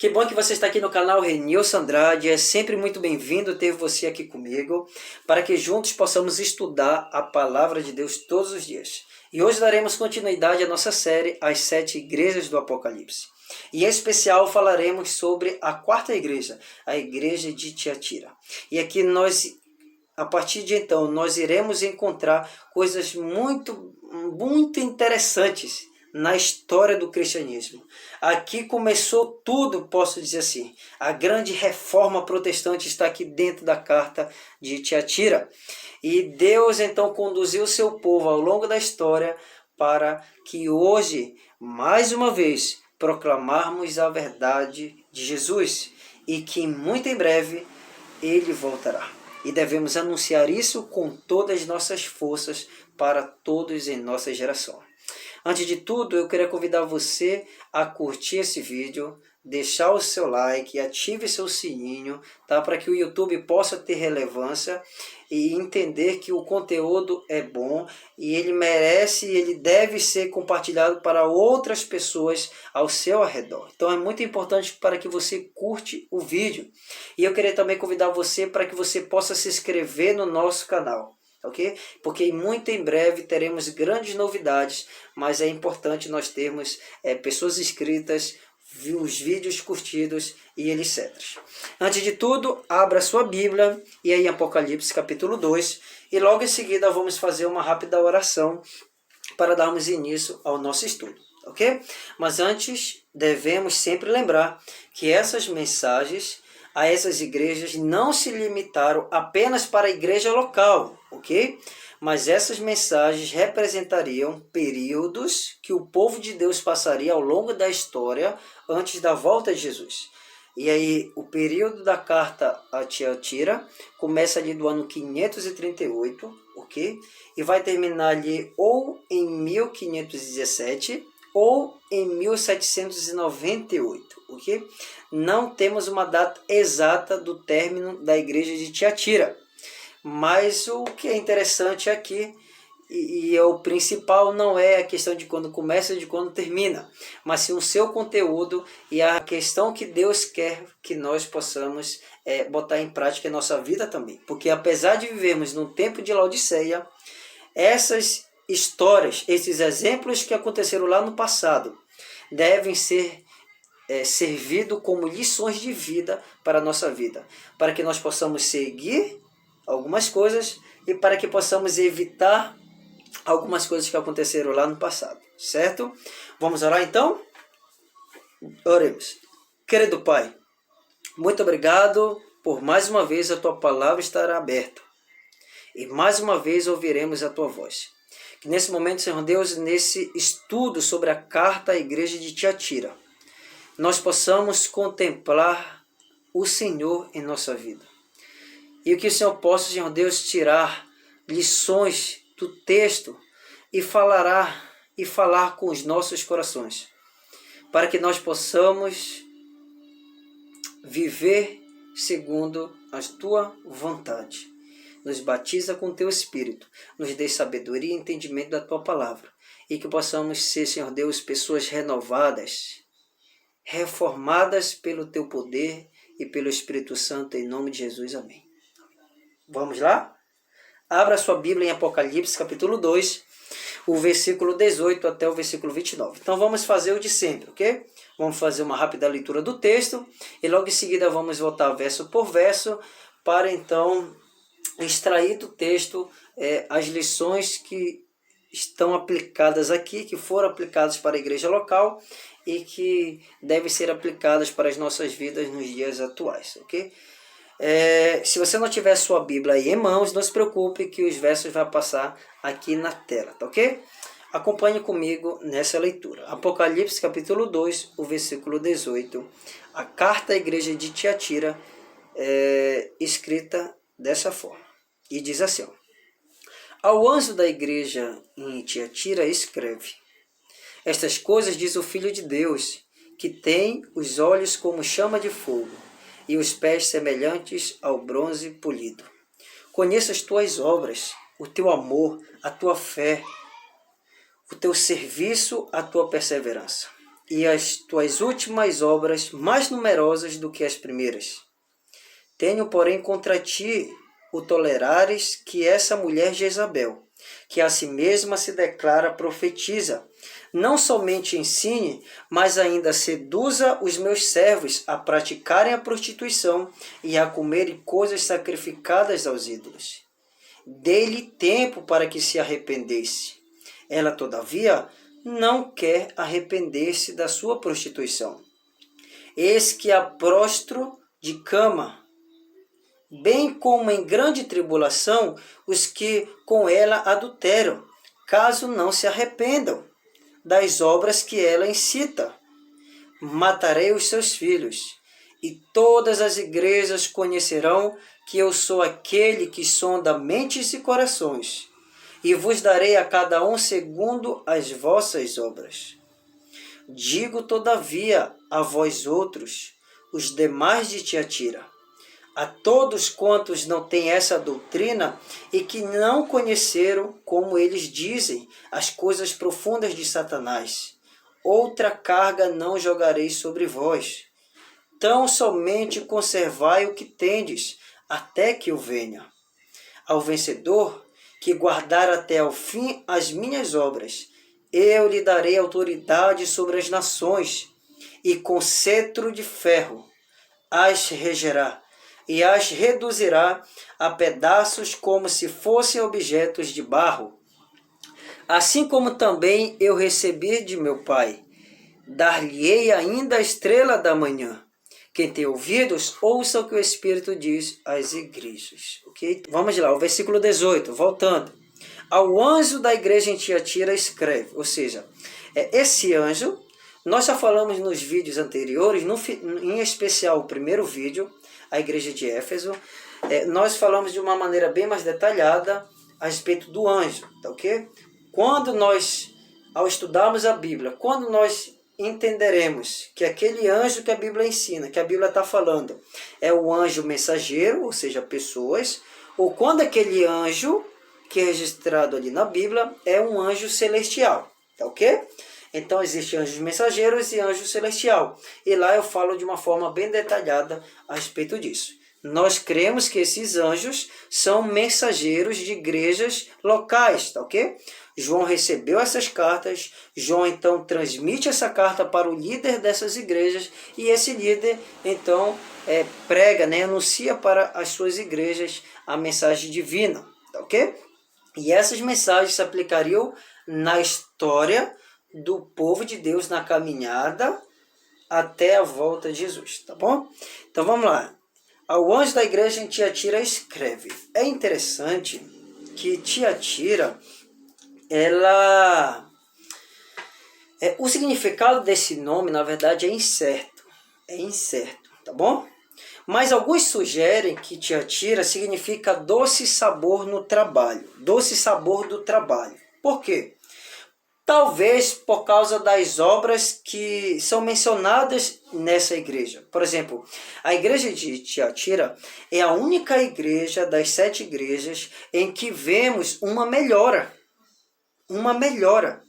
Que bom que você está aqui no canal Renilson Andrade. É sempre muito bem-vindo ter você aqui comigo, para que juntos possamos estudar a Palavra de Deus todos os dias. E hoje daremos continuidade à nossa série As 7 Igrejas do Apocalipse. E em especial falaremos sobre a quarta igreja, a igreja de Tiatira. E aqui a partir de então, nós iremos encontrar coisas muito interessantes na história do cristianismo. Aqui começou tudo, posso dizer assim. A grande reforma protestante está aqui dentro da carta de Tiatira. E Deus então conduziu o seu povo ao longo da história para que hoje, mais uma vez, proclamarmos a verdade de Jesus e que muito em breve ele voltará. E devemos anunciar isso com todas as nossas forças para todos em nossa geração. Antes de tudo, eu queria convidar você a curtir esse vídeo, deixar o seu like, ative seu sininho, tá? Para que o YouTube possa ter relevância e entender que o conteúdo é bom e ele merece e ele deve ser compartilhado para outras pessoas ao seu redor. Então é muito importante para que você curte o vídeo. E eu queria também convidar você para que você possa se inscrever no nosso canal. Ok? Porque muito em breve teremos grandes novidades, mas é importante nós termos pessoas inscritas, os vídeos curtidos e etc. Antes de tudo, abra sua Bíblia e aí em Apocalipse capítulo 2 e logo em seguida vamos fazer uma rápida oração para darmos início ao nosso estudo. Ok? Mas antes, devemos sempre lembrar que essas mensagens a essas igrejas não se limitaram apenas para a igreja local, ok? Mas essas mensagens representariam períodos que o povo de Deus passaria ao longo da história antes da volta de Jesus. E aí, o período da carta a Tiatira começa ali do ano 538, ok? E vai terminar ali ou em 1517 ou em 1798, ok? Não temos uma data exata do término da igreja de Tiatira, mas o que é interessante aqui, e é o principal, não é a questão de quando começa e de quando termina, mas sim o seu conteúdo e a questão que Deus quer que nós possamos botar em prática em nossa vida também. Porque apesar de vivermos num tempo de Laodiceia, essas histórias, esses exemplos que aconteceram lá no passado, devem ser servido como lições de vida para a nossa vida, para que nós possamos seguir algumas coisas e para que possamos evitar algumas coisas que aconteceram lá no passado, certo? Vamos orar então? Oremos. Querido Pai, muito obrigado por mais uma vez a Tua palavra estar aberta e mais uma vez ouviremos a Tua voz. Que nesse momento, Senhor Deus, nesse estudo sobre a carta à igreja de Tiatira, nós possamos contemplar o Senhor em nossa vida. E que o Senhor possa, Senhor Deus, tirar lições do texto e falar com os nossos corações, para que nós possamos viver segundo a Tua vontade. Nos batiza com Teu Espírito, nos dê sabedoria e entendimento da Tua palavra, e que possamos ser, Senhor Deus, pessoas renovadas, reformadas pelo Teu poder e pelo Espírito Santo, em nome de Jesus. Amém. Vamos lá? Abra sua Bíblia em Apocalipse, capítulo 2, o versículo 18 até o versículo 29. Então vamos fazer o de sempre, ok? Vamos fazer uma rápida leitura do texto e logo em seguida vamos voltar verso por verso para então extrair do texto as lições que estão aplicadas aqui, que foram aplicadas para a igreja local e que devem ser aplicadas para as nossas vidas nos dias atuais, ok? Se você não tiver sua Bíblia aí em mãos, não se preocupe que os versos vão passar aqui na tela, tá ok? Acompanhe comigo nessa leitura. Apocalipse capítulo 2, o versículo 18. A carta à igreja de Tiatira escrita dessa forma. E diz assim: ao anjo da igreja em Tiatira escreve: estas coisas diz o Filho de Deus, que tem os olhos como chama de fogo e os pés semelhantes ao bronze polido. Conheço as tuas obras, o teu amor, a tua fé, o teu serviço, a tua perseverança. e as tuas últimas obras mais numerosas do que as primeiras. Tenho, porém, contra ti o tolerares que essa mulher Jezabel, que a si mesma se declara profetiza, não somente ensine, mas ainda seduza os meus servos a praticarem a prostituição e a comerem coisas sacrificadas aos ídolos. Dei-lhe tempo para que se arrependesse. Ela, todavia, não quer arrepender-se da sua prostituição. Eis que a prostro de cama, bem como em grande tribulação os que com ela adulteram, caso não se arrependam das obras que ela incita. Matarei os seus filhos, e todas as igrejas conhecerão que eu sou aquele que sonda mentes e corações, e vos darei a cada um segundo as vossas obras. Digo, todavia, a vós outros, os demais de Tiatira, a todos quantos não têm essa doutrina e que não conheceram, como eles dizem, as coisas profundas de Satanás, outra carga não jogarei sobre vós. Tão somente conservai o que tendes, até que eu venha. Ao vencedor, que guardar até ao fim as minhas obras, eu lhe darei autoridade sobre as nações, e com cetro de ferro as regerá, e as reduzirá a pedaços como se fossem objetos de barro. Assim como também eu recebi de meu Pai, dar-lhe-ei ainda a estrela da manhã. Quem tem ouvidos, ouça o que o Espírito diz às igrejas. Okay? Vamos lá, o versículo 18, voltando. Ao anjo da igreja em Tiatira escreve, ou seja, esse anjo, nós já falamos nos vídeos anteriores, em especial o primeiro vídeo, a igreja de Éfeso, nós falamos de uma maneira bem mais detalhada a respeito do anjo, tá ok? Quando nós, ao estudarmos a Bíblia, quando nós entenderemos que aquele anjo que a Bíblia ensina, que a Bíblia está falando, é o anjo mensageiro, ou seja, pessoas, ou quando aquele anjo que é registrado ali na Bíblia é um anjo celestial, tá ok? Então, existem anjos mensageiros e anjo celestial. E lá eu falo de uma forma bem detalhada a respeito disso. Nós cremos que esses anjos são mensageiros de igrejas locais, tá ok? João recebeu essas cartas, João então transmite essa carta para o líder dessas igrejas e esse líder então prega, anuncia para as suas igrejas a mensagem divina, tá ok? E essas mensagens se aplicariam na história do povo de Deus na caminhada até a volta de Jesus, tá bom? Então vamos lá. Ao anjo da igreja em Tiatira escreve. É interessante que Tiatira, o significado desse nome, na verdade, é incerto. É incerto, tá bom? Mas alguns sugerem que Tiatira significa doce sabor no trabalho. Doce sabor do trabalho. Por quê? Talvez por causa das obras que são mencionadas nessa igreja. Por exemplo, a igreja de Tiatira é a única igreja das 7 igrejas em que vemos uma melhora. Uma melhora.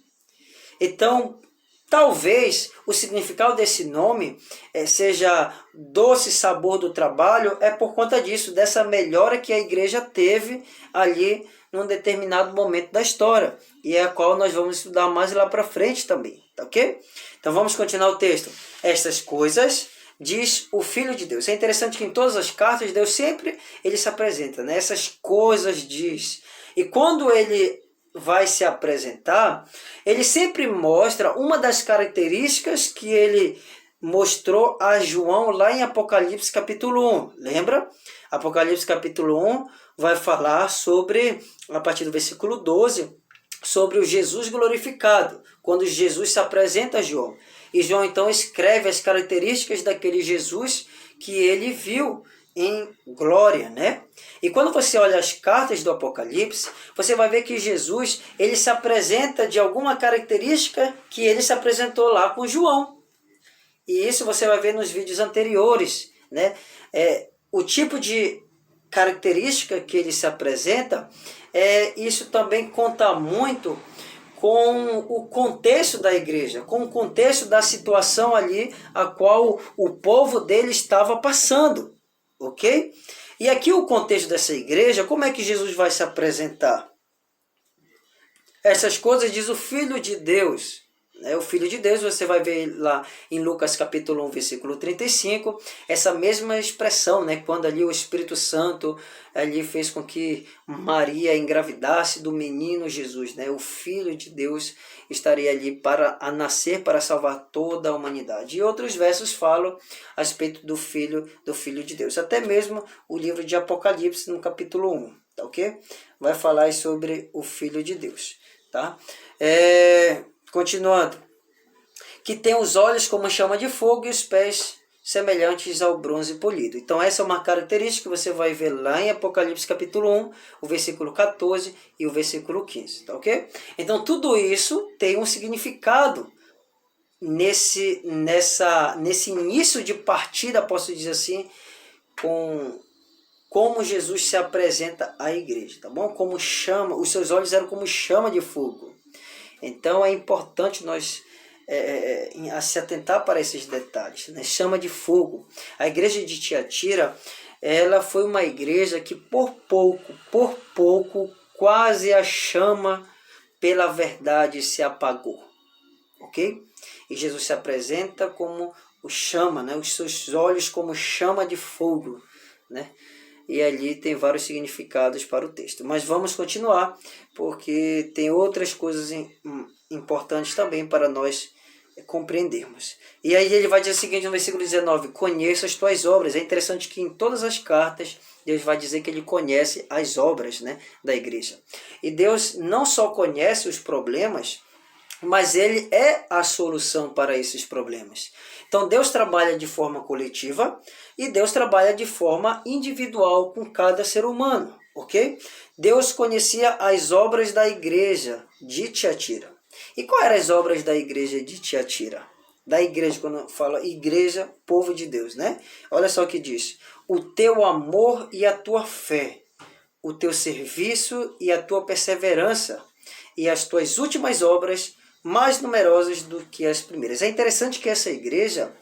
Então, talvez o significado desse nome seja doce sabor do trabalho, é por conta disso, dessa melhora que a igreja teve ali num determinado momento da história, e é a qual nós vamos estudar mais lá para frente também, tá ok? Então vamos continuar o texto. Estas coisas diz o Filho de Deus. É interessante que em todas as cartas Deus sempre ele se apresenta, né? Essas coisas diz. E quando ele vai se apresentar, ele sempre mostra uma das características que ele mostrou a João lá em Apocalipse capítulo 1. Lembra? Apocalipse capítulo 1 vai falar sobre, a partir do versículo 12, sobre o Jesus glorificado, quando Jesus se apresenta a João. E João então escreve as características daquele Jesus que ele viu em glória, né? E quando você olha as cartas do Apocalipse, você vai ver que Jesus, ele se apresenta de alguma característica que ele se apresentou lá com João. E isso você vai ver nos vídeos anteriores, né? O tipo de característica que ele se apresenta, isso também conta muito com o contexto da igreja, com o contexto da situação ali a qual o povo dele estava passando, ok? E aqui o contexto dessa igreja, como é que Jesus vai se apresentar? Essas coisas diz o Filho de Deus. O Filho de Deus, você vai ver lá em Lucas capítulo 1, versículo 35, essa mesma expressão, né? Quando ali o Espírito Santo ali fez com que Maria engravidasse do menino Jesus, né? O Filho de Deus estaria ali para a nascer, para salvar toda a humanidade. E outros versos falam a respeito do Filho de Deus. Até mesmo o livro de Apocalipse, no capítulo 1, tá ok? Vai falar sobre o Filho de Deus, tá? Continuando, que tem os olhos como chama de fogo e os pés semelhantes ao bronze polido. Então essa é uma característica que você vai ver lá em Apocalipse capítulo 1, o versículo 14 e o versículo 15, tá ok? Então tudo isso tem um significado nesse início de partida, posso dizer assim, com como Jesus se apresenta à igreja, tá bom? Como chama, os seus olhos eram como chama de fogo. Então é importante nós se atentar para esses detalhes, né? Chama de fogo. A igreja de Tiatira, ela foi uma igreja que por pouco, quase a chama pela verdade se apagou, ok? E Jesus se apresenta como o chama, né? Os seus olhos como chama de fogo, né? E ali tem vários significados para o texto. Mas vamos continuar, porque tem outras coisas importantes também para nós compreendermos. E aí ele vai dizer o seguinte no versículo 19: conheço as tuas obras. É interessante que em todas as cartas Deus vai dizer que ele conhece as obras, né, da igreja. E Deus não só conhece os problemas, mas ele é a solução para esses problemas. Então Deus trabalha de forma coletiva e Deus trabalha de forma individual com cada ser humano, ok? Deus conhecia as obras da igreja de Tiatira. E quais eram as obras da igreja de Tiatira? Da igreja, quando fala igreja, povo de Deus, né? Olha só o que diz: o teu amor e a tua fé, o teu serviço e a tua perseverança, e as tuas últimas obras mais numerosas do que as primeiras. É interessante que essa igreja,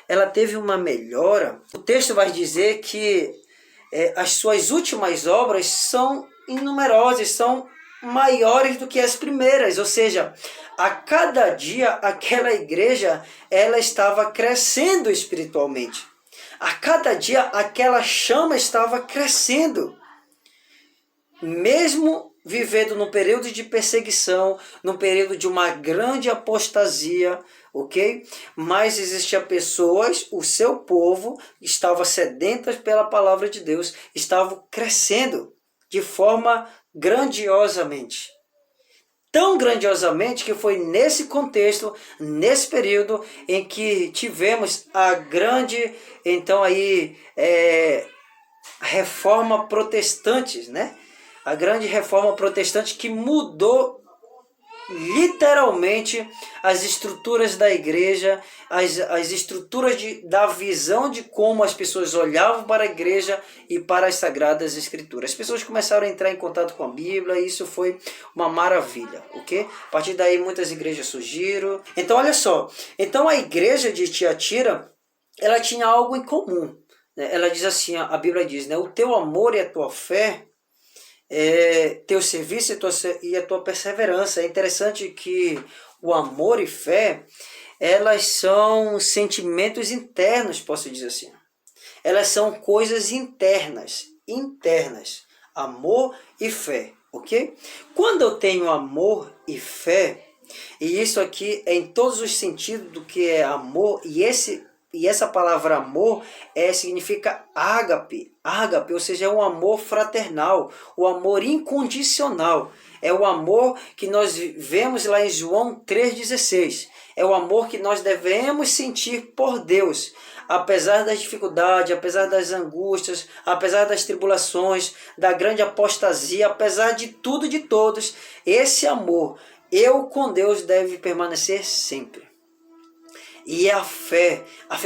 ela teve uma melhora. O texto vai dizer que as suas últimas obras são inumerosas, são maiores do que as primeiras. Ou seja, a cada dia aquela igreja, ela estava crescendo espiritualmente. A cada dia aquela chama estava crescendo. Mesmo vivendo num período de perseguição, num período de uma grande apostasia, ok? Mas existiam pessoas, o seu povo estava sedentas pela palavra de Deus, estavam crescendo de forma grandiosamente. Tão grandiosamente que foi nesse contexto, nesse período, em que tivemos a grande, então aí, reforma protestante, né? A grande reforma protestante que mudou literalmente as estruturas da igreja, as estruturas da visão de como as pessoas olhavam para a igreja e para as Sagradas Escrituras. As pessoas começaram a entrar em contato com a Bíblia e isso foi uma maravilha, ok? A partir daí muitas igrejas surgiram. Então olha só, então a igreja de Tiatira, ela tinha algo em comum. Ela diz assim, a Bíblia diz, né? O teu amor e a tua fé, teu serviço e a tua perseverança. É interessante que o amor e fé, elas são sentimentos internos, posso dizer assim. Elas são coisas internas. Amor e fé, ok? Quando eu tenho amor e fé, e isso aqui é em todos os sentidos do que é amor, e essa palavra amor significa ágape, ou seja, é um amor fraternal, o amor incondicional. É o amor que nós vemos lá em João 3,16. É o amor que nós devemos sentir por Deus. Apesar das dificuldades, apesar das angústias, apesar das tribulações, da grande apostasia, apesar de tudo e de todos, esse amor, eu com Deus, deve permanecer sempre. E a fé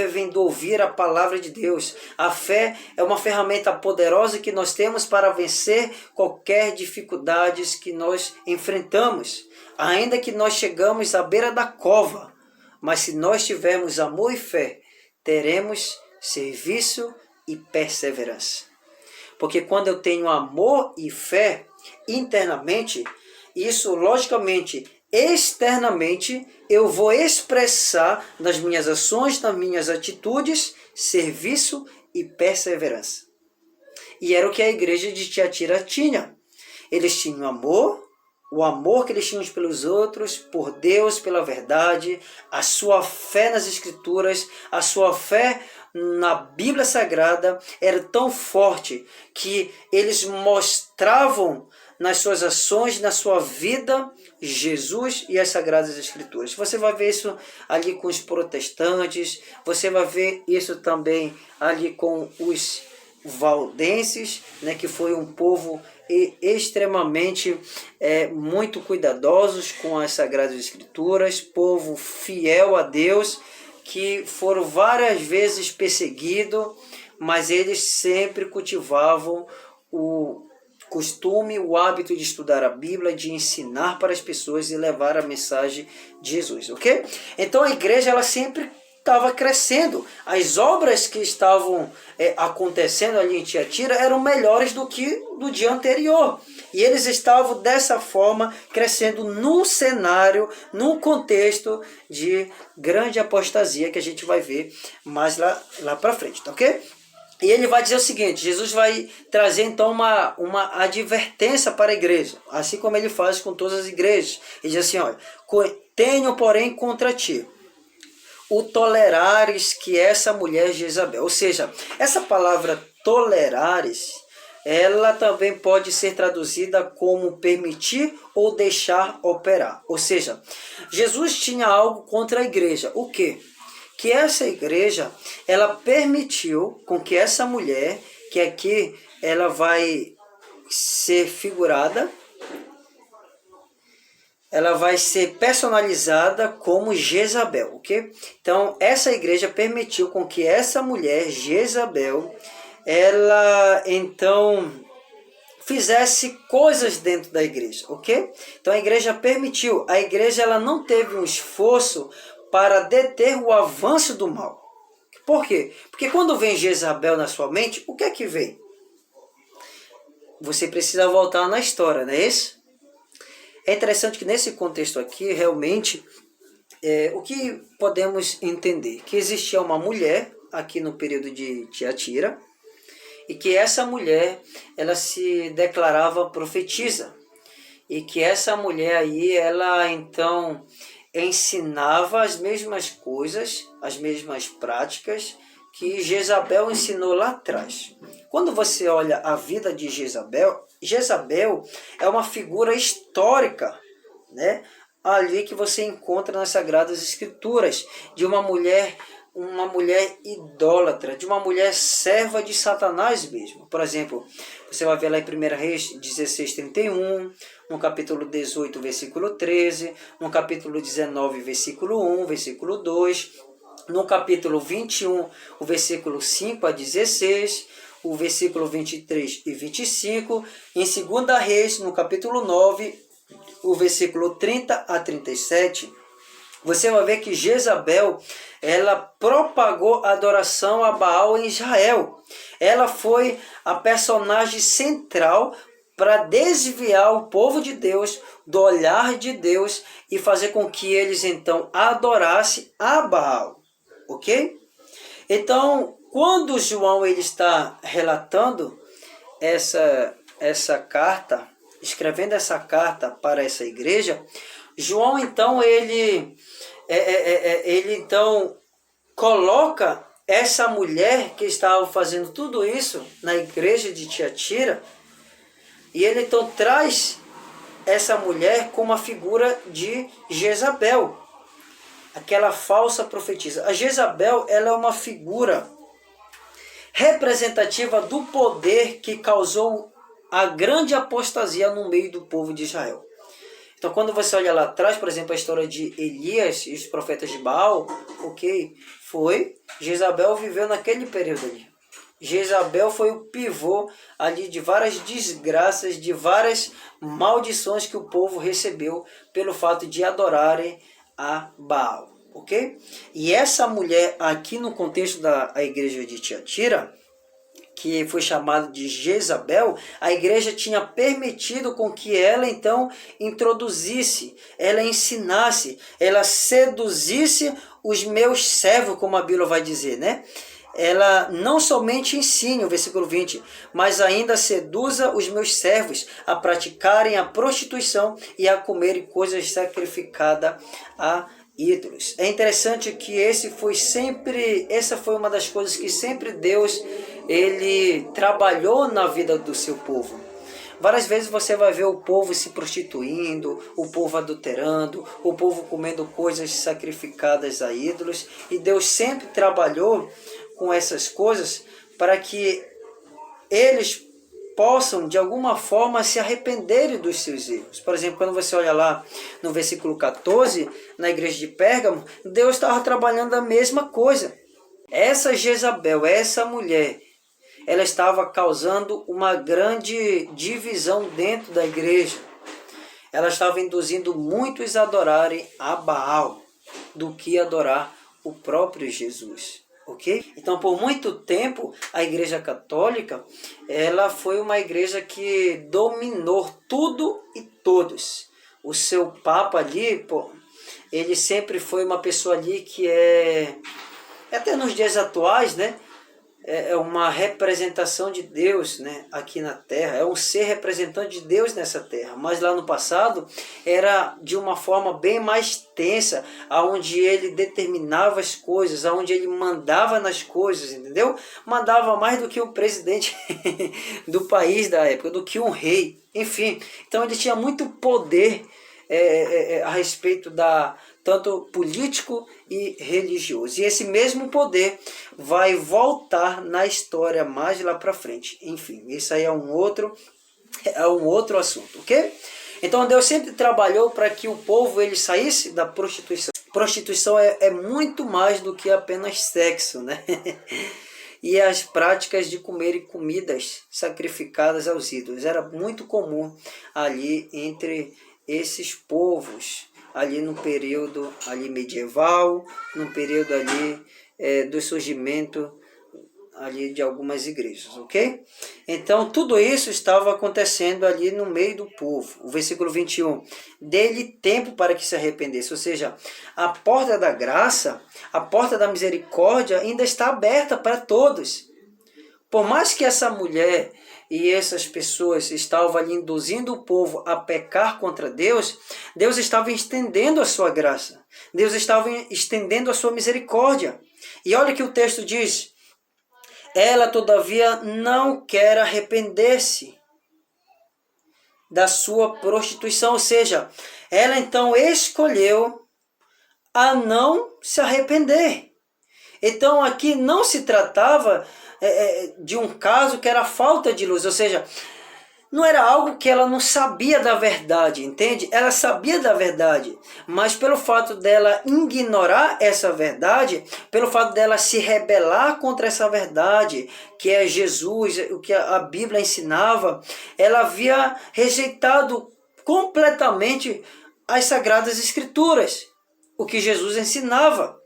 vem do ouvir a palavra de Deus. A fé é uma ferramenta poderosa que nós temos para vencer qualquer dificuldades que nós enfrentamos. ainda que nós chegamos à beira da cova, mas se nós tivermos amor e fé, teremos serviço e perseverança. Porque quando eu tenho amor e fé internamente, isso logicamente, externamente, eu vou expressar nas minhas ações, nas minhas atitudes, serviço e perseverança. E era o que a igreja de Tiatira tinha. Eles tinham amor, o amor que eles tinham uns pelos outros, por Deus, pela verdade, a sua fé nas Escrituras, a sua fé na Bíblia Sagrada era tão forte que eles mostravam nas suas ações, na sua vida, Jesus e as Sagradas Escrituras. Você vai ver isso ali com os protestantes, você vai ver isso também ali com os valdenses, né, que foi um povo extremamente muito cuidadosos com as Sagradas Escrituras, povo fiel a Deus, que foram várias vezes perseguidos, mas eles sempre cultivavam o costume, o hábito de estudar a Bíblia, de ensinar para as pessoas e levar a mensagem de Jesus, ok? Então a igreja ela sempre estava crescendo. As obras que estavam acontecendo ali em Tiatira eram melhores do que do dia anterior. E eles estavam dessa forma crescendo num cenário, num contexto de grande apostasia que a gente vai ver mais lá para frente, tá ok? E ele vai dizer o seguinte, Jesus vai trazer então uma advertência para a igreja, assim como ele faz com todas as igrejas. Ele diz assim, olha, tenho porém contra ti o tolerares que essa mulher Jezabel. Ou seja, essa palavra tolerares, ela também pode ser traduzida como permitir ou deixar operar. Ou seja, Jesus tinha algo contra a igreja. O quê? Que essa igreja, ela permitiu com que essa mulher, que aqui ela vai ser figurada, ela vai ser personalizada como Jezabel, ok? Então, essa igreja permitiu com que essa mulher, Jezabel, ela, então, fizesse coisas dentro da igreja, ok? Então, a igreja permitiu. A igreja, ela não teve um esforço para deter o avanço do mal. Por quê? Porque quando vem Jezabel na sua mente, o que é que vem? Você precisa voltar na história, não é isso? É interessante que nesse contexto aqui, realmente, o que podemos entender? Que existia uma mulher, aqui no período de Tiatira, e que essa mulher, ela se declarava profetisa. E que essa mulher aí, ela então ensinava as mesmas coisas, as mesmas práticas que Jezabel ensinou lá atrás. Quando você olha a vida de Jezabel, Jezabel é uma figura histórica, né? Ali que você encontra nas Sagradas Escrituras, de uma mulher idólatra, de uma mulher serva de Satanás mesmo. Por exemplo, você vai ver lá em 1 Reis 16:31, no capítulo 18, versículo 13, no capítulo 19, versículo 1, versículo 2, no capítulo 21, o versículo 5 a 16, o versículo 23 e 25, em 2 Reis, no capítulo 9, o versículo 30 a 37, você vai ver que Jezabel, ela propagou a adoração a Baal em Israel. Ela foi a personagem central para desviar o povo de Deus do olhar de Deus e fazer com que eles então adorassem a Baal. Ok? Então, quando João ele está relatando essa carta, escrevendo essa carta para essa igreja, João então ele então coloca essa mulher que estava fazendo tudo isso na igreja de Tiatira, e ele então traz essa mulher como a figura de Jezabel, aquela falsa profetisa. A Jezabel, ela é uma figura representativa do poder que causou a grande apostasia no meio do povo de Israel. Então, quando você olha lá atrás, por exemplo, a história de Elias e os profetas de Baal, ok, foi, Jezabel viveu naquele período ali. Jezabel foi o pivô ali de várias desgraças, de várias maldições que o povo recebeu pelo fato de adorarem a Baal, ok? E essa mulher aqui no contexto da igreja de Tiatira, que foi chamada de Jezabel, a igreja tinha permitido com que ela então introduzisse, ela ensinasse, ela seduzisse os meus servos, como a Bíblia vai dizer, né? Ela não somente ensine, o versículo 20, mas ainda seduza os meus servos a praticarem a prostituição e a comerem coisas sacrificadas a ídolos. É interessante que essa foi uma das coisas que sempre Deus ele trabalhou na vida do seu povo. Várias vezes você vai ver o povo se prostituindo, o povo adulterando, o povo comendo coisas sacrificadas a ídolos, e Deus sempre trabalhou com essas coisas para que eles possam de alguma forma se arrependerem dos seus erros. Por exemplo, quando você olha lá no versículo 14, na igreja de Pérgamo, Deus estava trabalhando a mesma coisa. Essa Jezabel, essa mulher, ela estava causando uma grande divisão dentro da igreja. Ela estava induzindo muitos a adorarem a Baal do que adorar o próprio Jesus. Ok? Então, por muito tempo, a Igreja Católica, ela foi uma igreja que dominou tudo e todos. O seu Papa ali, ele sempre foi uma pessoa ali que até nos dias atuais, né? É uma representação de Deus, né, aqui na Terra, é um ser representante de Deus nessa Terra, mas lá no passado era de uma forma bem mais tensa, onde ele determinava as coisas, onde ele mandava nas coisas, entendeu? Mandava mais do que o presidente do país da época, do que um rei, enfim, então ele tinha muito poder a respeito tanto político e religioso. E esse mesmo poder vai voltar na história mais lá para frente. Enfim, isso aí é um outro assunto, ok? Então Deus sempre trabalhou para que o povo ele saísse da prostituição. Prostituição é muito mais do que apenas sexo, né? E as práticas de comer comidas sacrificadas aos ídolos. Era muito comum ali entre esses povos, ali no período ali medieval, no período ali do surgimento ali de algumas igrejas, ok? Então tudo isso estava acontecendo ali no meio do povo. O versículo 21, dê-lhe tempo para que se arrependesse, ou seja, a porta da graça, a porta da misericórdia ainda está aberta para todos. Por mais que essa mulher e essas pessoas estavam ali induzindo o povo a pecar contra Deus, Deus estava estendendo a sua graça. Deus estava estendendo a sua misericórdia. E olha o que o texto diz. Ela, todavia, não quer arrepender-se da sua prostituição. Ou seja, ela então escolheu a não se arrepender. Então aqui não se tratava de um caso que era falta de luz, ou seja, não era algo que ela não sabia da verdade, entende? Ela sabia da verdade, mas pelo fato dela ignorar essa verdade, pelo fato dela se rebelar contra essa verdade, que é Jesus, o que a Bíblia ensinava, ela havia rejeitado completamente as Sagradas Escrituras, o que Jesus ensinava.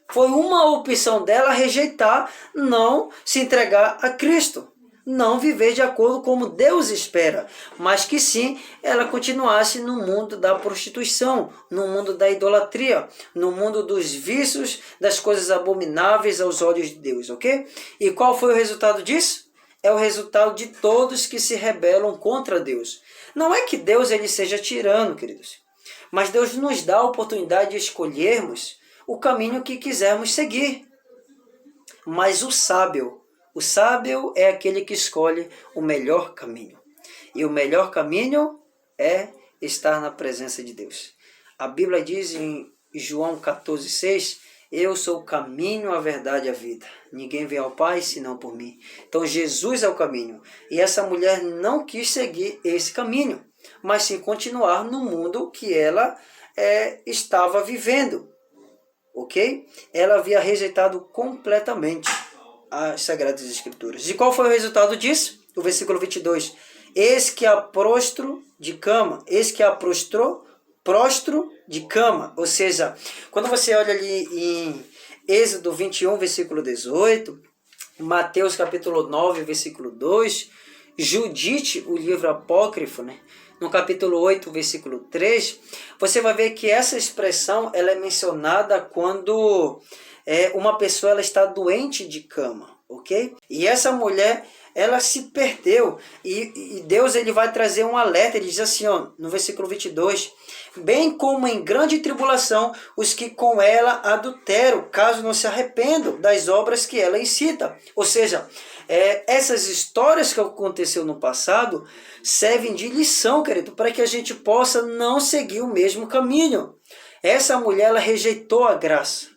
Foi uma opção dela rejeitar, não se entregar a Cristo, não viver de acordo como Deus espera, mas que sim, ela continuasse no mundo da prostituição, no mundo da idolatria, no mundo dos vícios, das coisas abomináveis aos olhos de Deus, ok? E qual foi o resultado disso? É o resultado de todos que se rebelam contra Deus. Não é que Deus ele seja tirano, queridos, mas Deus nos dá a oportunidade de escolhermos o caminho que quisermos seguir. Mas o sábio é aquele que escolhe o melhor caminho. E o melhor caminho é estar na presença de Deus. A Bíblia diz em João 14,6, eu sou o caminho, a verdade e a vida. Ninguém vem ao Pai senão por mim. Então Jesus é o caminho. E essa mulher não quis seguir esse caminho, mas sim continuar no mundo que ela estava vivendo. Ok? Ela havia rejeitado completamente. as Sagradas Escrituras. E qual foi o resultado disso? O versículo 22. Eis que a prostro de cama, eis que a prostro de cama. Ou seja, quando você olha ali em Êxodo 21, versículo 18, Mateus capítulo 9, versículo 2, Judite, o livro apócrifo, né? No capítulo 8, versículo 3, você vai ver que essa expressão ela é mencionada quando uma pessoa ela está doente de cama, ok? E essa mulher, ela se perdeu, e Deus ele vai trazer um alerta, ele diz assim, ó, no versículo 22, bem como em grande tribulação os que com ela adulteram, caso não se arrependam das obras que ela incita. Ou seja, essas histórias que aconteceu no passado servem de lição, querido, para que a gente possa não seguir o mesmo caminho. Essa mulher ela rejeitou a graça.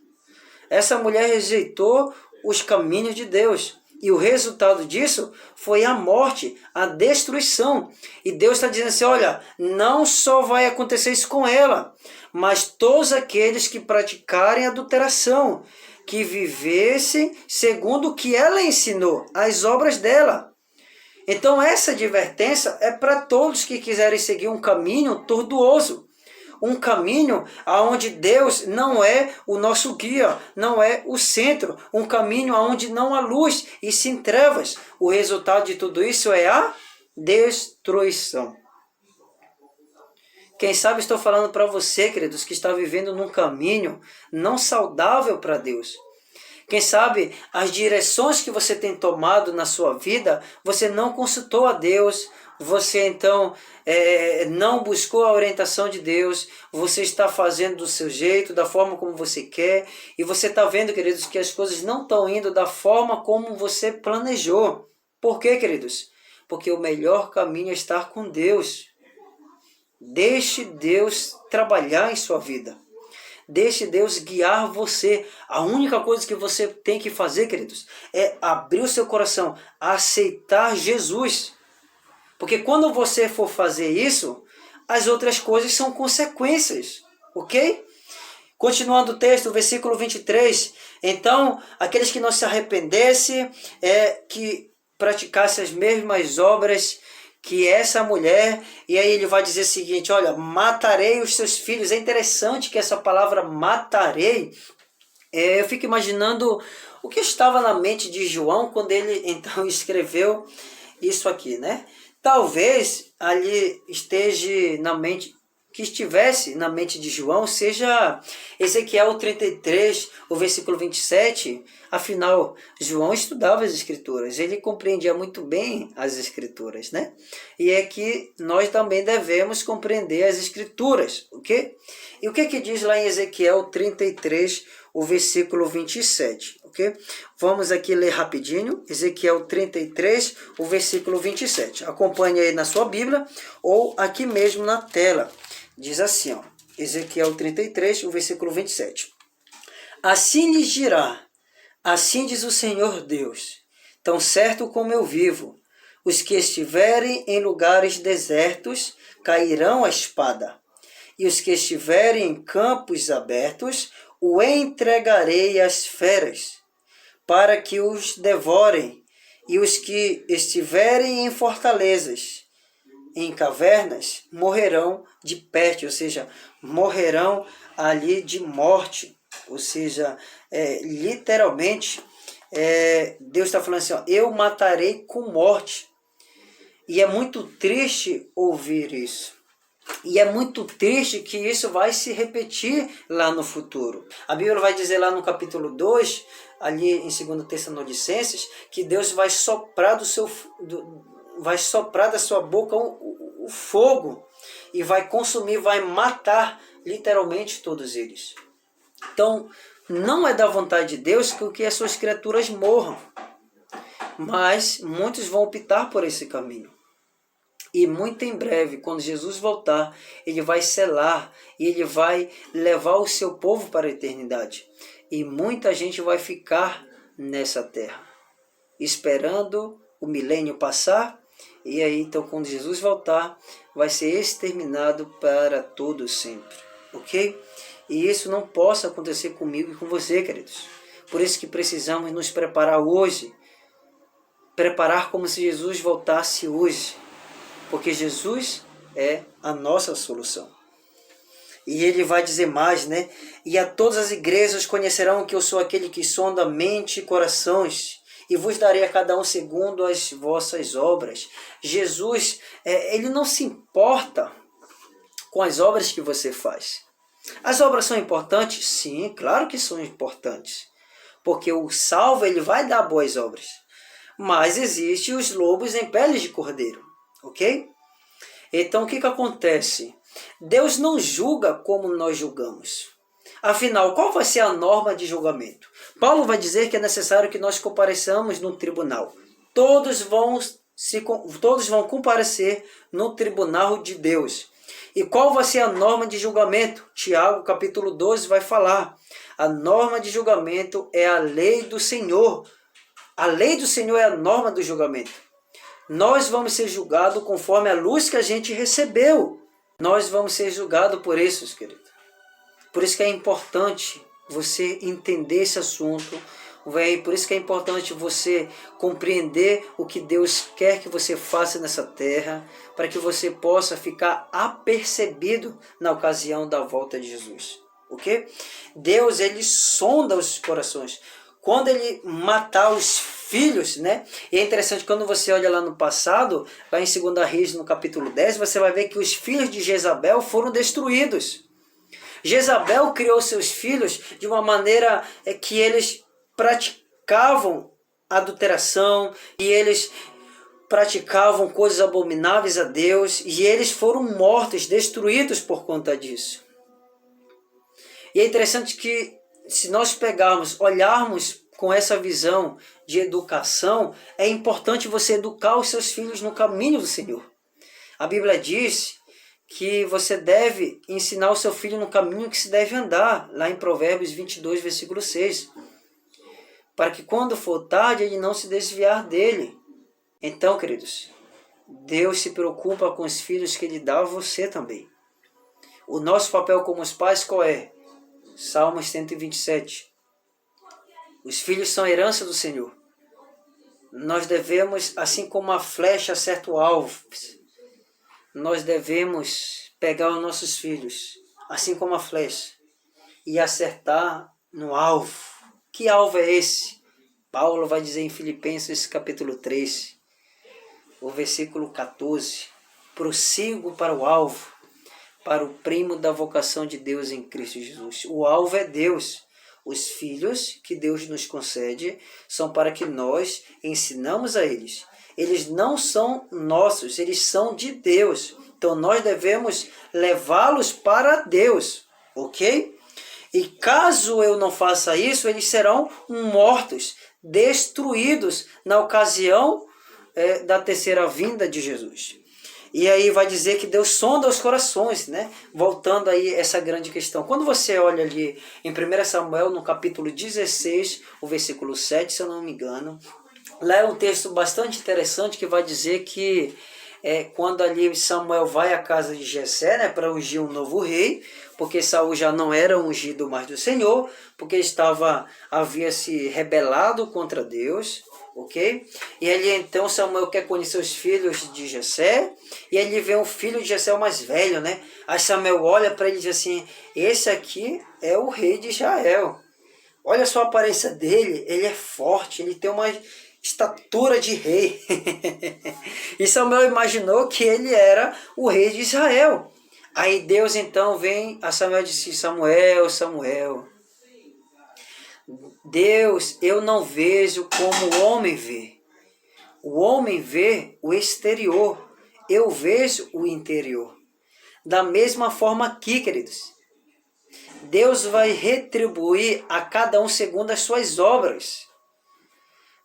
Essa mulher rejeitou os caminhos de Deus. E o resultado disso foi a morte, a destruição. E Deus está dizendo assim, olha, não só vai acontecer isso com ela, mas todos aqueles que praticarem adulteração, que vivessem segundo o que ela ensinou, as obras dela. Então essa advertência é para todos que quiserem seguir um caminho tortuoso. Um caminho aonde Deus não é o nosso guia, não é o centro. Um caminho aonde não há luz e sim trevas. O resultado de tudo isso é a destruição. Quem sabe estou falando para você, queridos, que está vivendo num caminho não saudável para Deus. Quem sabe as direções que você tem tomado na sua vida, você não consultou a Deus, você então não buscou a orientação de Deus, você está fazendo do seu jeito, da forma como você quer, e você está vendo, queridos, que as coisas não estão indo da forma como você planejou. Por quê, queridos? Porque o melhor caminho é estar com Deus. Deixe Deus trabalhar em sua vida. Deixe Deus guiar você. A única coisa que você tem que fazer, queridos, é abrir o seu coração, aceitar Jesus. Porque quando você for fazer isso, as outras coisas são consequências, ok? Continuando o texto, versículo 23. Então, aqueles que não se arrependessem, que praticassem as mesmas obras que essa mulher, e aí ele vai dizer o seguinte, olha, matarei os seus filhos. É interessante que essa palavra matarei, eu fico imaginando o que estava na mente de João quando ele então escreveu isso aqui, né? Talvez ali esteja na mente, que estivesse na mente de João, seja Ezequiel 33, o versículo 27, afinal, João estudava as Escrituras, ele compreendia muito bem as Escrituras, né? E é que nós também devemos compreender as Escrituras, ok? E o que diz lá em Ezequiel 33, o versículo 27, ok? Vamos aqui ler rapidinho, Ezequiel 33, o versículo 27. Acompanhe aí na sua Bíblia ou aqui mesmo na tela. Diz assim, ó, Ezequiel 33, o versículo 27. Assim lhes dirá, assim diz o Senhor Deus, tão certo como eu vivo, os que estiverem em lugares desertos cairão a espada, e os que estiverem em campos abertos o entregarei às feras, para que os devorem, e os que estiverem em fortalezas, em cavernas, morrerão de peste, ou seja, morrerão ali de morte, ou seja, literalmente, Deus está falando assim, ó, eu matarei com morte. E é muito triste ouvir isso. E é muito triste que isso vai se repetir lá no futuro. A Bíblia vai dizer lá no capítulo 2, ali em 2 Tessalonicenses, que Deus vai soprar vai soprar da sua boca o fogo e vai consumir, vai matar literalmente todos eles. Então, não é da vontade de Deus que as suas criaturas morram, mas muitos vão optar por esse caminho. E muito em breve, quando Jesus voltar, ele vai selar e ele vai levar o seu povo para a eternidade. E muita gente vai ficar nessa terra, esperando o milênio passar. E aí, então, quando Jesus voltar, vai ser exterminado para todo sempre, ok? E isso não possa acontecer comigo e com você, queridos. Por isso que precisamos nos preparar hoje. Preparar como se Jesus voltasse hoje. Porque Jesus é a nossa solução. E ele vai dizer mais, né? E a todas as igrejas conhecerão que eu sou aquele que sonda mente e corações, e vos darei a cada um segundo as vossas obras. Jesus, ele não se importa com as obras que você faz. As obras são importantes? Sim, claro que são importantes. Porque o salvo, ele vai dar boas obras. Mas existem os lobos em peles de cordeiro, ok? Então, o que acontece? Deus não julga como nós julgamos. Afinal, qual vai ser a norma de julgamento? Paulo vai dizer que é necessário que nós compareçamos no tribunal. Todos vão comparecer no tribunal de Deus. E qual vai ser a norma de julgamento? Tiago, capítulo 12, vai falar. A norma de julgamento é a lei do Senhor. A lei do Senhor é a norma do julgamento. Nós vamos ser julgados conforme a luz que a gente recebeu. Nós vamos ser julgados por isso, querido. Por isso que é importante você entender esse assunto. Por isso que é importante você compreender o que Deus quer que você faça nessa terra, para que você possa ficar apercebido na ocasião da volta de Jesus. Ok? Deus, ele sonda os corações. Quando ele matar os filhos, né? E é interessante, quando você olha lá no passado, lá em 2 Reis, no capítulo 10, você vai ver que os filhos de Jezabel foram destruídos. Jezabel criou seus filhos de uma maneira que eles praticavam adulteração, e eles praticavam coisas abomináveis a Deus, e eles foram mortos, destruídos por conta disso. E é interessante que, se nós olharmos com essa visão de educação, é importante você educar os seus filhos no caminho do Senhor. A Bíblia diz que você deve ensinar o seu filho no caminho que se deve andar, lá em Provérbios 22, versículo 6. Para que quando for tarde, ele não se desviar dele. Então, queridos, Deus se preocupa com os filhos que ele dá a você também. O nosso papel como os pais qual é? Salmos 127. Os filhos são herança do Senhor. Nós devemos, assim como a flecha acerta o alvo, nós devemos pegar os nossos filhos, assim como a flecha, e acertar no alvo. Que alvo é esse? Paulo vai dizer em Filipenses capítulo 3, o versículo 14. Prossigo para o alvo, para o prêmio da vocação de Deus em Cristo Jesus. O alvo é Deus. Os filhos que Deus nos concede são para que nós ensinamos a eles. Eles não são nossos, eles são de Deus. Então nós devemos levá-los para Deus, ok? E caso eu não faça isso, eles serão mortos, destruídos na ocasião da terceira vinda de Jesus. E aí vai dizer que Deus sonda os corações, né? Voltando aí essa grande questão. Quando você olha ali em 1 Samuel, no capítulo 16, o versículo 7, se eu não me engano, lá é um texto bastante interessante que vai dizer que quando ali Samuel vai à casa de Jessé, né, para ungir um novo rei, porque Saul já não era ungido mais do Senhor, porque havia se rebelado contra Deus, ok? E ele então Samuel quer conhecer os filhos de Jessé, e ele vê um filho de Jessé, o mais velho, né? Aí Samuel olha para ele e diz assim: esse aqui é o rei de Israel. Olha só a aparência dele, ele é forte, ele tem uma estatura de rei. E Samuel imaginou que ele era o rei de Israel. Aí Deus então vem a Samuel e disse: Samuel, Samuel, Deus, eu não vejo como o homem vê. O homem vê o exterior, eu vejo o interior. Da mesma forma aqui, queridos, Deus vai retribuir a cada um segundo as suas obras.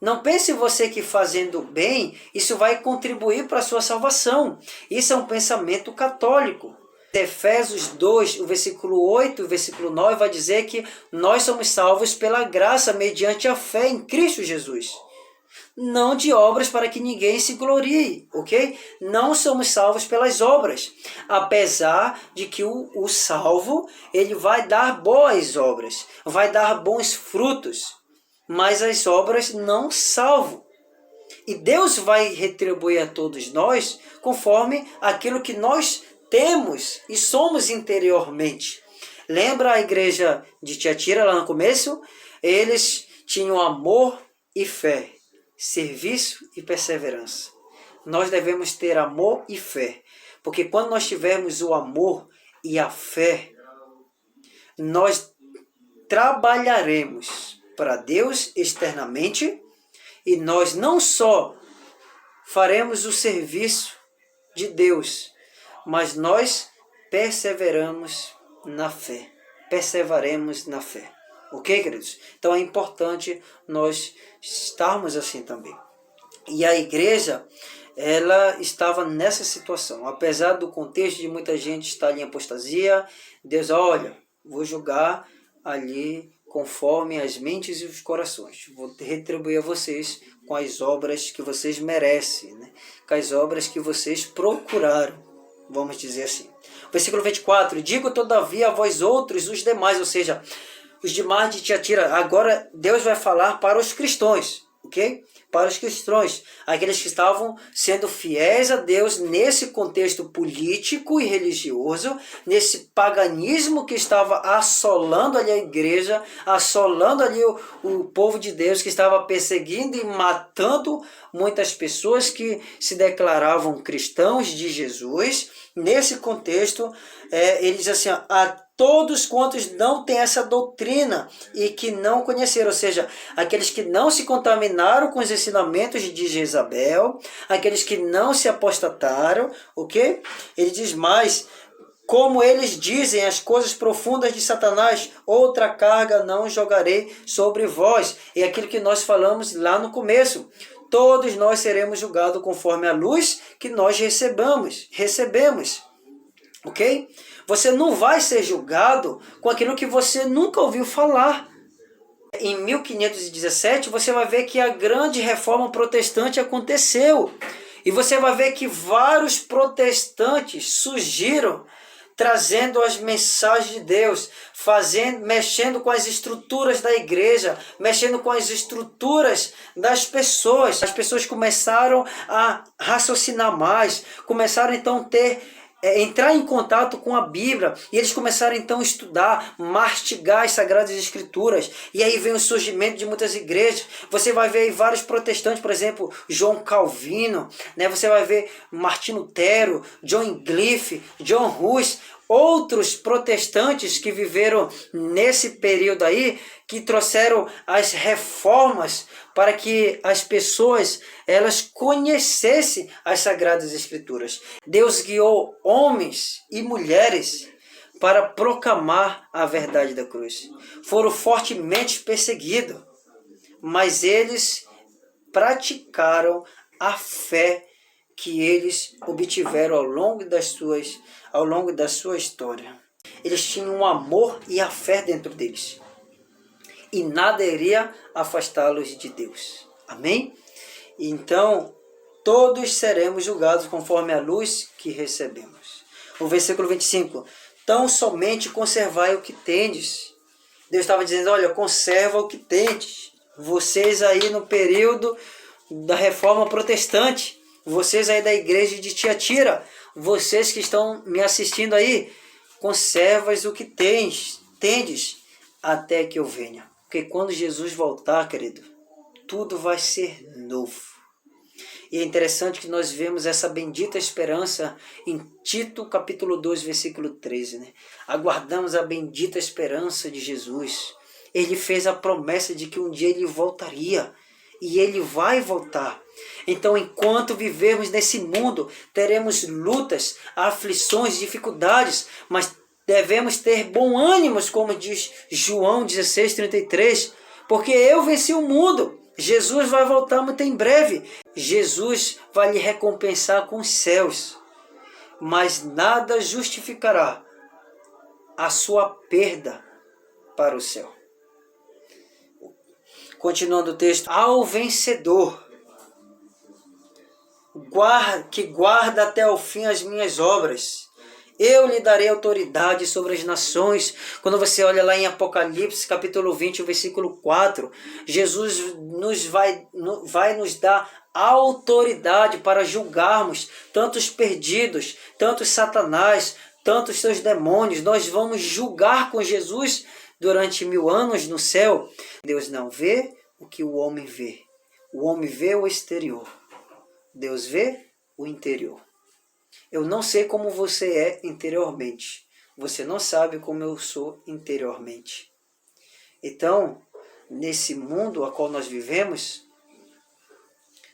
Não pense você que fazendo bem, isso vai contribuir para a sua salvação. Isso é um pensamento católico. Efésios 2, o versículo 8, o versículo 9, vai dizer que nós somos salvos pela graça, mediante a fé em Cristo Jesus. Não de obras para que ninguém se glorie, ok? Não somos salvos pelas obras, apesar de que o salvo, ele vai dar boas obras, vai dar bons frutos. mas as obras não salvam. E Deus vai retribuir a todos nós conforme aquilo que nós temos e somos interiormente. Lembra a igreja de Tiatira lá no começo? Eles tinham amor e fé, serviço e perseverança. Nós devemos ter amor e fé, porque quando nós tivermos o amor e a fé, nós trabalharemos para Deus externamente e nós não só faremos o serviço de Deus, mas nós perseveramos na fé. Perseveraremos na fé. Ok, queridos? Então é importante nós estarmos assim também. E a igreja, ela estava nessa situação. Apesar do contexto de muita gente estar em apostasia, Deus, olha, vou julgar ali conforme as mentes e os corações. Vou retribuir a vocês com as obras que vocês merecem, né? Com as obras que vocês procuraram, vamos dizer assim. Versículo 24, digo todavia a vós outros, os demais, ou seja, os demais de Tiatira. Agora Deus vai falar para os cristãos, ok? Para os cristãos, aqueles que estavam sendo fiéis a Deus nesse contexto político e religioso, nesse paganismo que estava assolando ali a igreja, assolando ali o povo de Deus, que estava perseguindo e matando muitas pessoas que se declaravam cristãos de Jesus. Nesse contexto, ele diz assim, a todos quantos não têm essa doutrina e que não conheceram, ou seja, aqueles que não se contaminaram com os ensinamentos de Jezabel, aqueles que não se apostataram, ok? Ele diz mais, como eles dizem as coisas profundas de Satanás, outra carga não jogarei sobre vós. É aquilo que nós falamos lá no começo. Todos nós seremos julgados conforme a luz que nós recebemos. Ok? Você não vai ser julgado com aquilo que você nunca ouviu falar. Em 1517, você vai ver que a grande reforma protestante aconteceu. E você vai ver que vários protestantes surgiram trazendo as mensagens de Deus, mexendo com as estruturas da igreja, mexendo com as estruturas das pessoas. As pessoas começaram a raciocinar mais, começaram então a entrar em contato com a Bíblia, e eles começaram então a estudar, mastigar as Sagradas Escrituras, e aí vem o surgimento de muitas igrejas. Você vai ver aí vários protestantes, por exemplo, João Calvino, né? Você vai ver Martinho Lutero, John Wycliffe, John Hus, outros protestantes que viveram nesse período aí, que trouxeram as reformas para que as pessoas elas conhecessem as Sagradas Escrituras. Deus guiou homens e mulheres para proclamar a verdade da cruz. Foram fortemente perseguidos, mas eles praticaram a fé que eles obtiveram ao longo da sua história. Eles tinham um amor e a fé dentro deles. E nada iria afastá-los de Deus. Amém? Então, todos seremos julgados conforme a luz que recebemos. O versículo 25. Tão somente conservai o que tendes. Deus estava dizendo, olha, conserva o que tendes. Vocês aí no período da reforma protestante, vocês aí da igreja de Tiatira, vocês que estão me assistindo aí, conservas o que tendes até que eu venha. Porque quando Jesus voltar, querido, tudo vai ser novo. E é interessante que nós vemos essa bendita esperança em Tito capítulo 2, versículo 13. Né? Aguardamos a bendita esperança de Jesus. Ele fez a promessa de que um dia ele voltaria. E ele vai voltar. Então, enquanto vivermos nesse mundo, teremos lutas, aflições, dificuldades, mas devemos ter bom ânimo, como diz João 16:33, porque eu venci o mundo. Jesus vai voltar muito em breve. Jesus vai lhe recompensar com os céus, mas nada justificará a sua perda para o céu. Continuando o texto, ao vencedor, que guarda até o fim as minhas obras, Eu lhe darei autoridade sobre as nações. Quando você olha lá em Apocalipse, capítulo 20, o versículo 4, Jesus vai nos dar autoridade para julgarmos tantos perdidos, tantos Satanás, tantos seus demônios. Nós vamos julgar com Jesus durante 1000 anos no céu. Deus não vê o que o homem vê. O homem vê o exterior. Deus vê o interior. Eu não sei como você é interiormente. Você não sabe como eu sou interiormente. Então, nesse mundo a qual nós vivemos,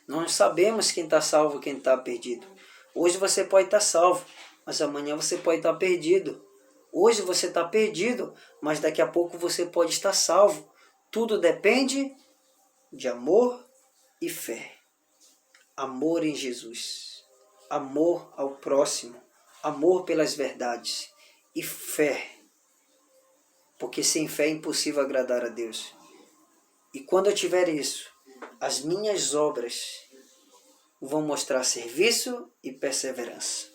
não sabemos quem está salvo e quem está perdido. Hoje você pode estar salvo, mas amanhã você pode estar perdido. Hoje você está perdido, mas daqui a pouco você pode estar salvo. Tudo depende de amor e fé. Amor em Jesus. Amor ao próximo. Amor pelas verdades. E fé. Porque sem fé é impossível agradar a Deus. E quando eu tiver isso, as minhas obras vão mostrar serviço e perseverança.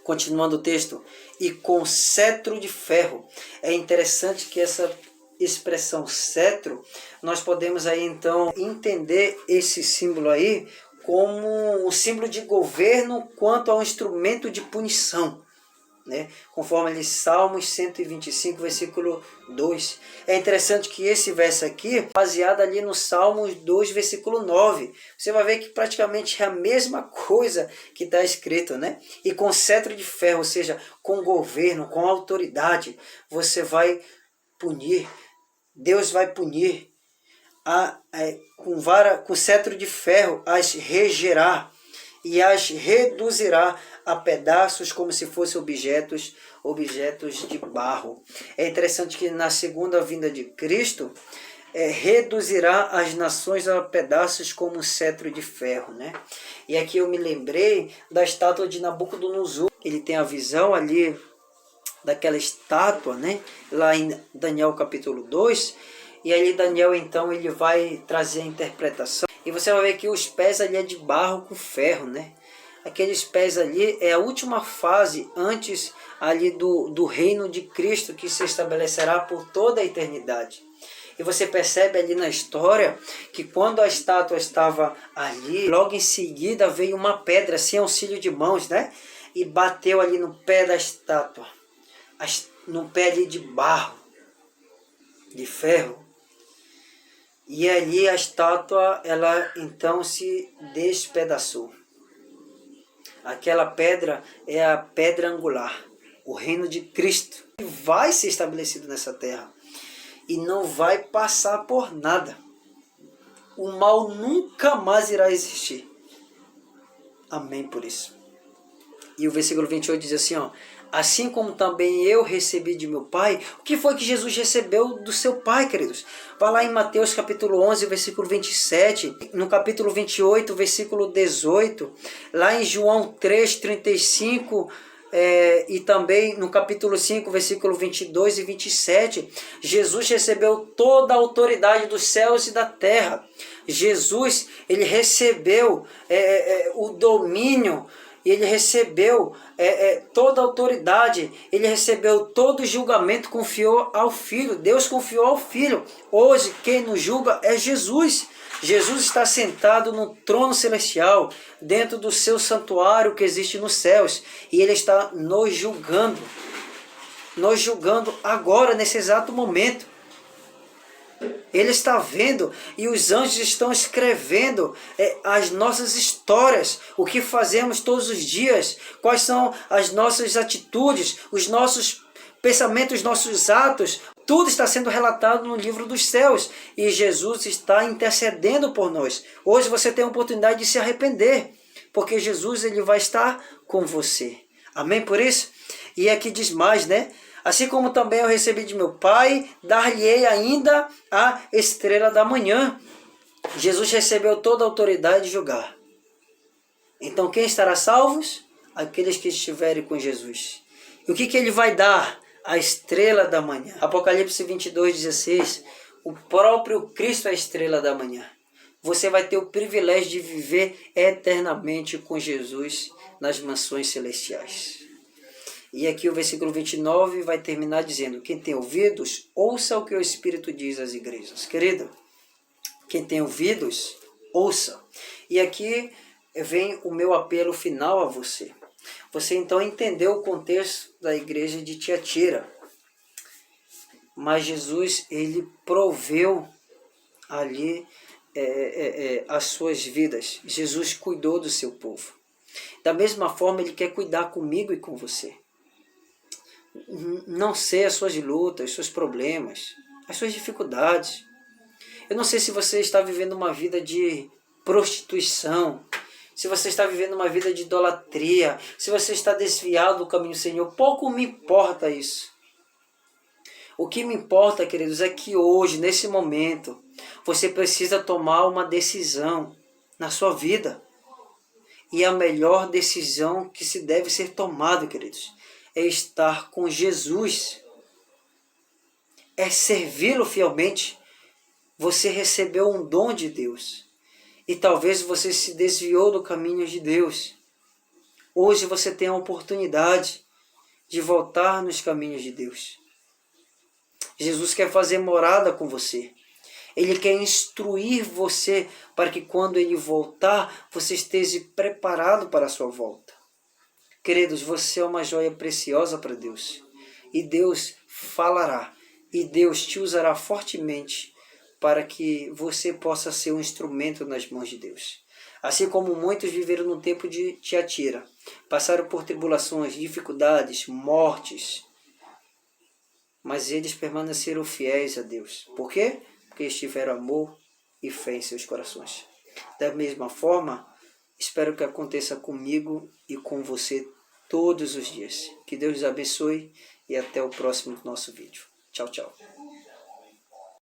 Continuando o texto, e com cetro de ferro. É interessante que essa expressão cetro, nós podemos aí então entender esse símbolo aí como um símbolo de governo quanto ao instrumento de punição, né? Conforme ali Salmos 125, versículo 2. É interessante que esse verso aqui, baseado ali no Salmos 2, versículo 9, você vai ver que praticamente é a mesma coisa que está escrito, né? E com cetro de ferro, ou seja, com governo, com autoridade, você vai punir. Deus vai punir com cetro de ferro, as regerá e as reduzirá a pedaços como se fossem objetos de barro. É interessante que na segunda vinda de Cristo, reduzirá as nações a pedaços como um cetro de ferro, né? E aqui eu me lembrei da estátua de Nabucodonosor. Ele tem a visão ali daquela estátua, né? Lá em Daniel capítulo 2. E aí Daniel então ele vai trazer a interpretação. E você vai ver que os pés ali é de barro com ferro, né? Aqueles pés ali é a última fase antes ali do reino de Cristo que se estabelecerá por toda a eternidade. E você percebe ali na história que quando a estátua estava ali, logo em seguida veio uma pedra sem auxílio de mãos, né? E bateu ali no pé da estátua, no pé ali de barro, de ferro. E ali a estátua, ela então se despedaçou. Aquela pedra é a pedra angular, o reino de Cristo, que vai ser estabelecido nessa terra e não vai passar por nada. O mal nunca mais irá existir. Amém por isso. E o versículo 28 diz assim, ó: assim como também eu recebi de meu Pai. O que foi que Jesus recebeu do seu Pai, queridos? Vai lá em Mateus capítulo 11, versículo 27, no capítulo 28, versículo 18, lá em João 3, 35, e também no capítulo 5, versículo 22 e 27, Jesus recebeu toda a autoridade dos céus e da terra. Jesus, ele recebeu o domínio, ele recebeu toda a autoridade, ele recebeu todo o julgamento, confiou ao Filho. Deus confiou ao Filho. Hoje quem nos julga é Jesus. Jesus está sentado no trono celestial, dentro do seu santuário que existe nos céus, e ele está nos julgando agora, nesse exato momento. Ele está vendo e os anjos estão escrevendo as nossas histórias, o que fazemos todos os dias, quais são as nossas atitudes, os nossos pensamentos, os nossos atos. Tudo está sendo relatado no livro dos céus e Jesus está intercedendo por nós. Hoje você tem a oportunidade de se arrepender, porque Jesus ele vai estar com você. Amém por isso? E aqui diz mais, né? Assim como também eu recebi de meu Pai, dar-lhe-ei ainda a estrela da manhã. Jesus recebeu toda a autoridade de julgar. Então quem estará salvos? Aqueles que estiverem com Jesus. E o que ele vai dar? A estrela da manhã. Apocalipse 22, 16. O próprio Cristo é a estrela da manhã. Você vai ter o privilégio de viver eternamente com Jesus nas mansões celestiais. E aqui o versículo 29 vai terminar dizendo: quem tem ouvidos, ouça o que o Espírito diz às igrejas. Querido, quem tem ouvidos, ouça. E aqui vem o meu apelo final a você. Você então entendeu o contexto da igreja de Tiatira. Mas Jesus, ele proveu ali as suas vidas. Jesus cuidou do seu povo. Da mesma forma, ele quer cuidar comigo e com você. Não sei as suas lutas, os seus problemas, as suas dificuldades. Eu não sei se você está vivendo uma vida de prostituição, se você está vivendo uma vida de idolatria, se você está desviado do caminho do Senhor. Pouco me importa isso. O que me importa, queridos, é que hoje, nesse momento, você precisa tomar uma decisão na sua vida. E a melhor decisão que se deve ser tomada, queridos, é estar com Jesus. É servi-lo fielmente. Você recebeu um dom de Deus. E talvez você se desviou do caminho de Deus. Hoje você tem a oportunidade de voltar nos caminhos de Deus. Jesus quer fazer morada com você. Ele quer instruir você para que quando Ele voltar, você esteja preparado para a sua volta. Queridos, você é uma joia preciosa para Deus. E Deus falará. E Deus te usará fortemente para que você possa ser um instrumento nas mãos de Deus. Assim como muitos viveram no tempo de Tiatira. Passaram por tribulações, dificuldades, mortes. Mas eles permaneceram fiéis a Deus. Por quê? Porque eles tiveram amor e fé em seus corações. Da mesma forma, espero que aconteça comigo e com você todos os dias. Que Deus os abençoe e até o próximo nosso vídeo. Tchau, tchau.